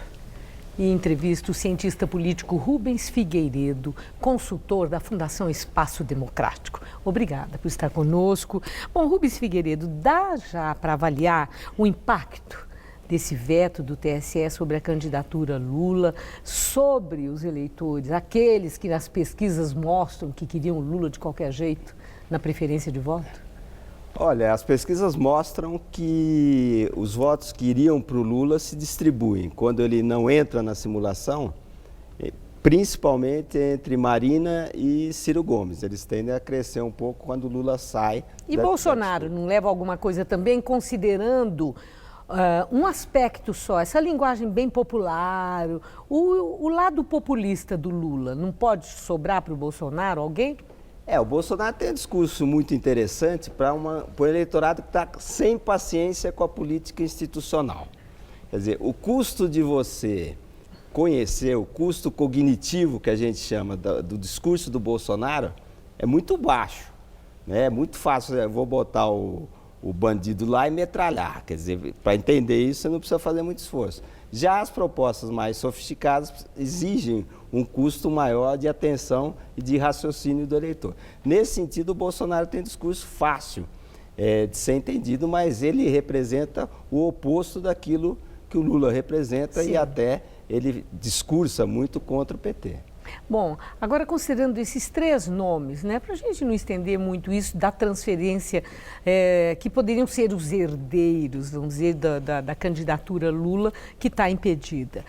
e entrevista o cientista político Rubens Figueiredo, consultor da Fundação Espaço Democrático. Obrigada por estar conosco. Bom, Rubens Figueiredo, dá já para avaliar o impacto desse veto do TSE sobre a candidatura Lula, sobre os eleitores, aqueles que nas pesquisas mostram que queriam Lula de qualquer jeito na preferência de voto? Olha, as pesquisas mostram que os votos que iriam para o Lula se distribuem quando ele não entra na simulação, principalmente entre Marina e Ciro Gomes. Eles tendem a crescer um pouco quando o Lula sai. E Bolsonaro não leva alguma coisa também, considerando um aspecto só, essa linguagem bem popular, o lado populista do Lula, não pode sobrar para o Bolsonaro alguém? O Bolsonaro tem um discurso muito interessante para o eleitorado que está sem paciência com a política institucional. Quer dizer, o custo de você conhecer, o custo cognitivo que a gente chama do discurso do Bolsonaro é muito baixo. Né? É muito fácil, eu vou botar o bandido lá e metralhar. Quer dizer, para entender isso você não precisa fazer muito esforço. Já as propostas mais sofisticadas exigem um custo maior de atenção e de raciocínio do eleitor. Nesse sentido, o Bolsonaro tem um discurso fácil de ser entendido, mas ele representa o oposto daquilo que o Lula representa. Sim. E até ele discursa muito contra o PT. Bom, agora considerando esses três nomes, né, para a gente não estender muito isso da transferência, que poderiam ser os herdeiros, vamos dizer, da candidatura Lula, que está impedida.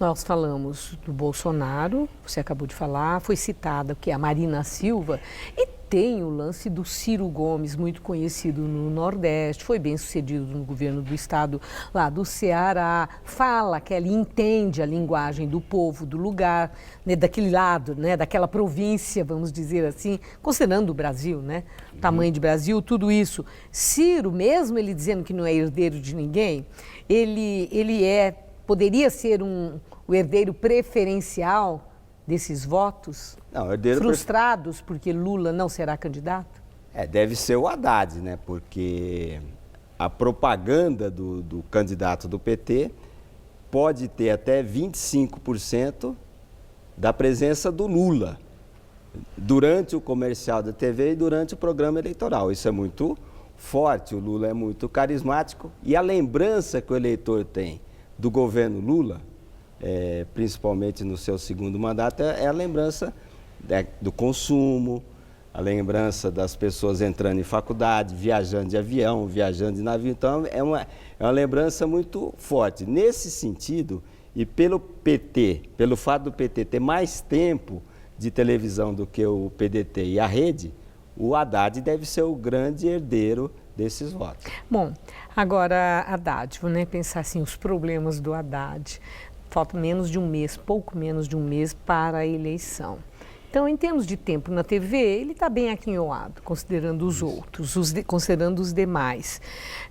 Nós falamos do Bolsonaro, você acabou de falar, foi citada que é a Marina Silva, e tem o lance do Ciro Gomes, muito conhecido no Nordeste, foi bem sucedido no governo do estado lá do Ceará, fala que ele entende a linguagem do povo, do lugar, né, daquele lado, né, daquela província, vamos dizer assim, considerando o Brasil, né, o tamanho de Brasil, tudo isso. Ciro, mesmo ele dizendo que não é herdeiro de ninguém, poderia ser o herdeiro preferencial desses votos? Não, herdeiro frustrados porque Lula não será candidato? Deve ser o Haddad, né? Porque a propaganda do candidato do PT pode ter até 25% da presença do Lula durante o comercial da TV e durante o programa eleitoral. Isso é muito forte, o Lula é muito carismático e a lembrança que o eleitor tem do governo Lula, principalmente no seu segundo mandato, é a lembrança do consumo, a lembrança das pessoas entrando em faculdade, viajando de avião, viajando de navio. Então, é uma lembrança muito forte. Nesse sentido, e pelo fato do PT ter mais tempo de televisão do que o PDT e a rede, o Haddad deve ser o grande herdeiro desses votos. Bom, agora Haddad, vou pensar assim, os problemas do Haddad. Falta menos de um mês, pouco menos de um mês para a eleição. Então, em termos de tempo na TV, ele está bem aquinhoado, considerando os outros, considerando os demais.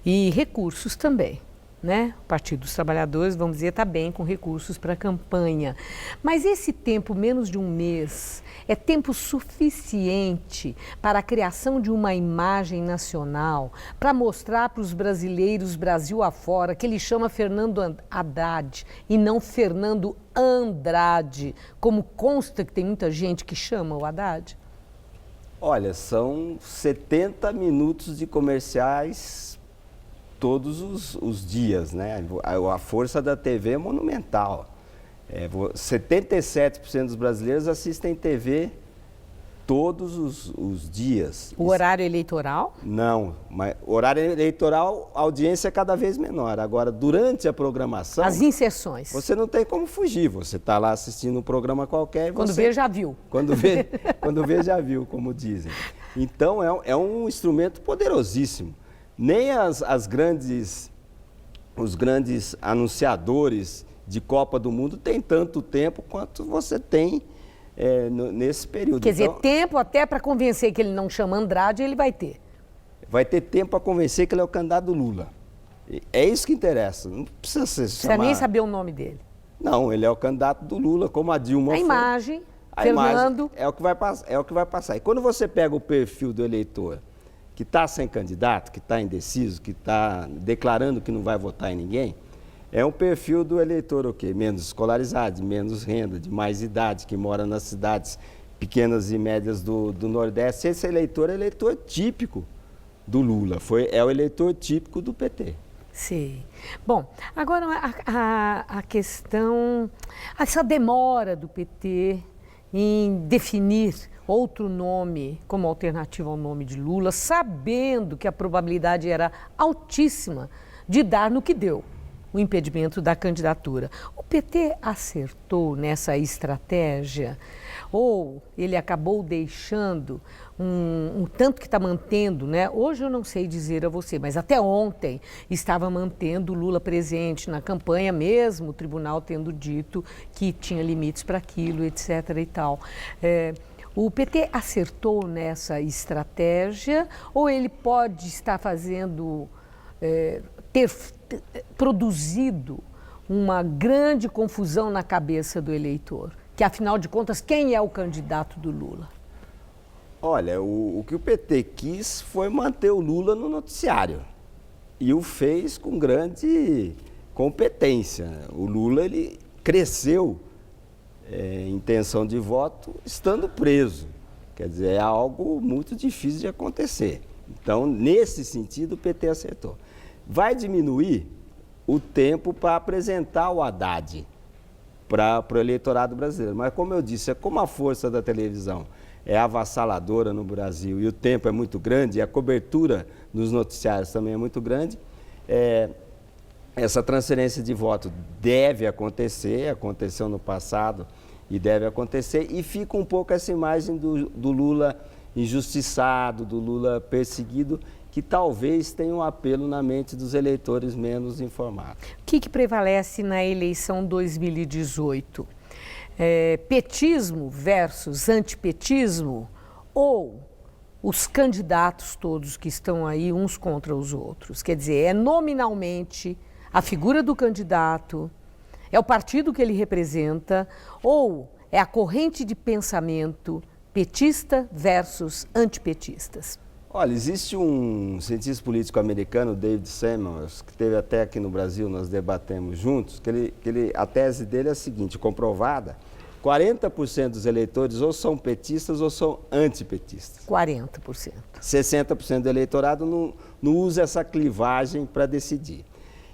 E recursos também, né? O Partido dos Trabalhadores, vamos dizer, está bem com recursos para a campanha. Mas esse tempo, menos de um mês, é tempo suficiente para a criação de uma imagem nacional, para mostrar para os brasileiros, Brasil afora, que ele chama Fernando Haddad e não Fernando Andrade, como consta que tem muita gente que chama o Haddad? Olha, são 70 minutos de comerciais todos os dias, né? A força da TV é monumental. 77% dos brasileiros assistem TV todos os dias. O horário eleitoral? Não, mas horário eleitoral, a audiência é cada vez menor. Agora, durante a programação... As inserções. Você não tem como fugir, você está lá assistindo um programa qualquer... Quando vê, já viu. Quando vê, já viu, como dizem. Então, é um instrumento poderosíssimo. Nem os grandes anunciadores de Copa do Mundo têm tanto tempo quanto você tem nesse período. Quer dizer, tempo até para convencer que ele não chama Andrade, ele vai ter. Vai ter tempo para convencer que ele é o candidato do Lula. É isso que interessa. Não precisa ser chamar... Precisa nem saber o nome dele. Não, ele é o candidato do Lula, como a Dilma foi. Imagem, Fernando... É o que vai passar. E quando você pega o perfil do eleitor que está sem candidato, que está indeciso, que está declarando que não vai votar em ninguém, É um perfil do eleitor o quê? Menos escolarizado, de menos renda, de mais idade, que mora nas cidades pequenas e médias do Nordeste. Esse eleitor é eleitor típico do Lula, é o eleitor típico do PT. Sim. Bom, agora a questão, essa demora do PT em definir outro nome como alternativa ao nome de Lula, sabendo que a probabilidade era altíssima de dar no que deu, o impedimento da candidatura. O PT acertou nessa estratégia ou ele acabou deixando um tanto que está mantendo, né? Hoje eu não sei dizer a você, mas até ontem estava mantendo o Lula presente na campanha, mesmo o tribunal tendo dito que tinha limites para aquilo, etc. e tal. O PT acertou nessa estratégia ou ele pode estar fazendo, ter produzido uma grande confusão na cabeça do eleitor? Que, afinal de contas, quem é o candidato do Lula? Olha, o que o PT quis foi manter o Lula no noticiário. E o fez com grande competência. O Lula, ele cresceu em intenção de voto estando preso. Quer dizer, é algo muito difícil de acontecer. Então, nesse sentido, o PT acertou. Vai diminuir o tempo para apresentar o Haddad para o eleitorado brasileiro. Mas, como eu disse, como a força da televisão é avassaladora no Brasil e o tempo é muito grande, e a cobertura nos noticiários também é muito grande, essa transferência de voto deve acontecer, aconteceu no passado e deve acontecer, e fica um pouco essa imagem do Lula injustiçado, do Lula perseguido, que talvez tenha um apelo na mente dos eleitores menos informados. O que prevalece na eleição 2018? Petismo versus antipetismo ou os candidatos todos que estão aí uns contra os outros? Quer dizer, é nominalmente a figura do candidato, é o partido que ele representa ou é a corrente de pensamento petista versus antipetistas? Olha, existe um cientista político americano, David Samuels, que esteve até aqui no Brasil, nós debatemos juntos, a tese dele é a seguinte, comprovada: 40% dos eleitores ou são petistas ou são antipetistas. 40%. 60% do eleitorado não usa essa clivagem para decidir.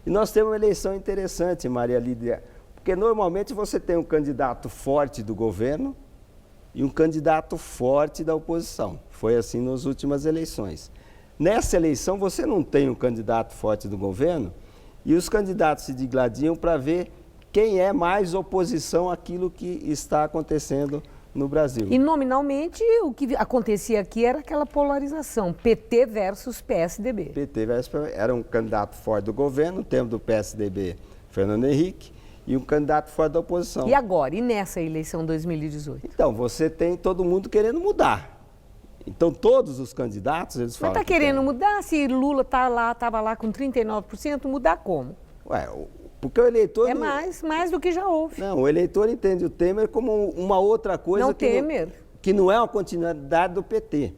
E nós temos uma eleição interessante, Maria Lídia, porque normalmente você tem um candidato forte do governo e um candidato forte da oposição. Foi assim nas últimas eleições. Nessa eleição, você não tem um candidato forte do governo e os candidatos se digladiam para ver quem é mais oposição àquilo que está acontecendo no Brasil. E nominalmente, o que acontecia aqui era aquela polarização, PT versus PSDB. PT versus PSDB. Era um candidato forte do governo, no tempo do PSDB, Fernando Henrique, e um candidato forte da oposição. E agora, e nessa eleição 2018? Então, você tem todo mundo querendo mudar. Então, todos os candidatos, eles falam... Mas está querendo mudar? Se Lula estava lá com 39%, mudar como? Ué, porque o eleitor... É mais do que já houve. Não, o eleitor entende o Temer como uma outra coisa... Não, Temer. Que não é uma continuidade do PT.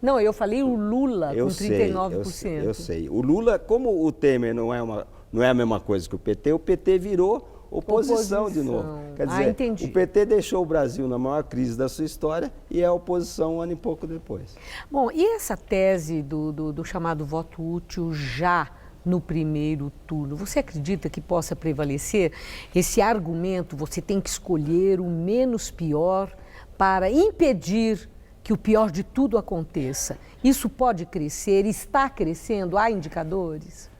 Não, eu falei o Lula com 39%. Eu sei. O Lula, como o Temer não é a mesma coisa que o PT virou oposição de novo. Quer dizer, entendi. O PT deixou o Brasil na maior crise da sua história e é oposição um ano e pouco depois. Bom, e essa tese do chamado voto útil já no primeiro turno, você acredita que possa prevalecer esse argumento, você tem que escolher o menos pior para impedir que o pior de tudo aconteça? Isso pode crescer, está crescendo, há indicadores?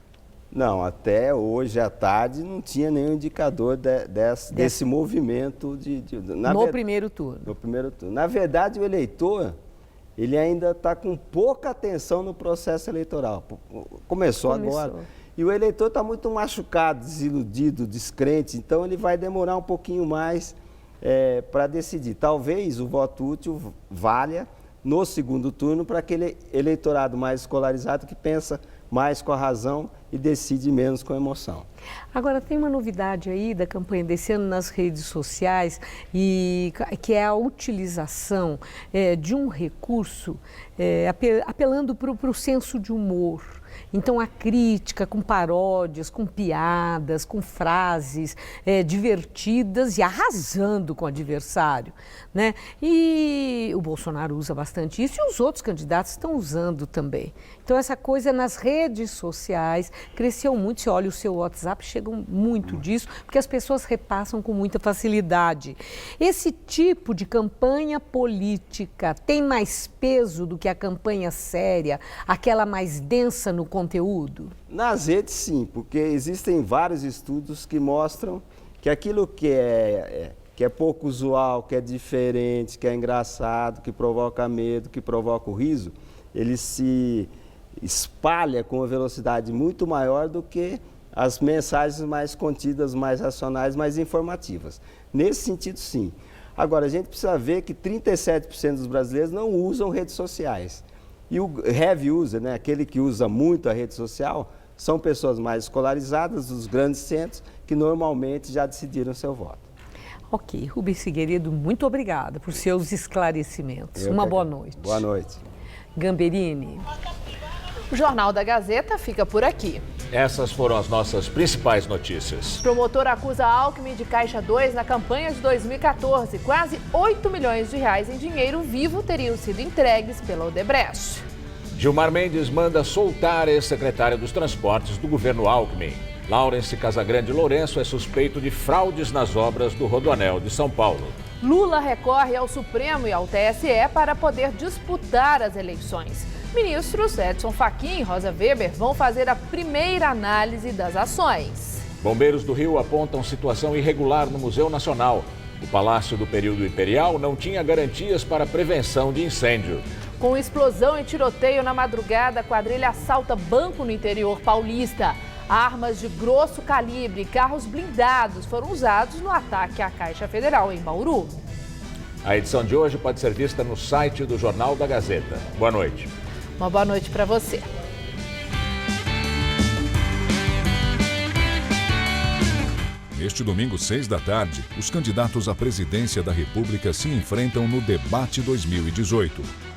Não, até hoje à tarde não tinha nenhum indicador desse movimento primeiro turno. No primeiro turno. Na verdade, o eleitor, ele ainda está com pouca atenção no processo eleitoral. Começou agora. E o eleitor está muito machucado, desiludido, descrente, então ele vai demorar um pouquinho mais para decidir. Talvez o voto útil valha no segundo turno para aquele eleitorado mais escolarizado que pensa mais com a razão e decide menos com a emoção. Agora, tem uma novidade aí da campanha desse ano nas redes sociais, e que é a utilização de um recurso apelando para o senso de humor. Então a crítica com paródias, com piadas, com frases divertidas e arrasando com o adversário, né? E o Bolsonaro usa bastante isso e os outros candidatos estão usando também. Então essa coisa nas redes sociais cresceu muito. Se olha o seu WhatsApp, chegam muito disso, porque as pessoas repassam com muita facilidade. Esse tipo de campanha política tem mais peso do que a campanha séria, aquela mais densa no conteúdo? Nas redes, sim, porque existem vários estudos que mostram que aquilo que é pouco usual, que é diferente, que é engraçado, que provoca medo, que provoca o riso, ele se espalha com uma velocidade muito maior do que as mensagens mais contidas, mais racionais, mais informativas. Nesse sentido, sim. Agora, a gente precisa ver que 37% dos brasileiros não usam redes sociais. E o heavy user, né, aquele que usa muito a rede social, são pessoas mais escolarizadas dos grandes centros que normalmente já decidiram seu voto. Ok, Rubens Figueiredo, muito obrigada por seus esclarecimentos. Uma boa noite. Boa noite. Gamberini. O Jornal da Gazeta fica por aqui. Essas foram as nossas principais notícias. Promotor acusa Alckmin de Caixa 2 na campanha de 2014. Quase 8 milhões de reais em dinheiro vivo teriam sido entregues pela Odebrecht. Gilmar Mendes manda soltar ex-secretária dos Transportes do governo Alckmin. Laurence Casagrande Lourenço é suspeito de fraudes nas obras do Rodoanel de São Paulo. Lula recorre ao Supremo e ao TSE para poder disputar as eleições. Ministros Edson Fachin e Rosa Weber vão fazer a primeira análise das ações. Bombeiros do Rio apontam situação irregular no Museu Nacional. O Palácio do Período Imperial não tinha garantias para prevenção de incêndio. Com explosão e tiroteio na madrugada, a quadrilha assalta banco no interior paulista. Armas de grosso calibre e carros blindados foram usados no ataque à Caixa Federal em Bauru. A edição de hoje pode ser vista no site do Jornal da Gazeta. Boa noite. Uma boa noite para você. Neste domingo, 6 da tarde, os candidatos à presidência da República se enfrentam no Debate 2018.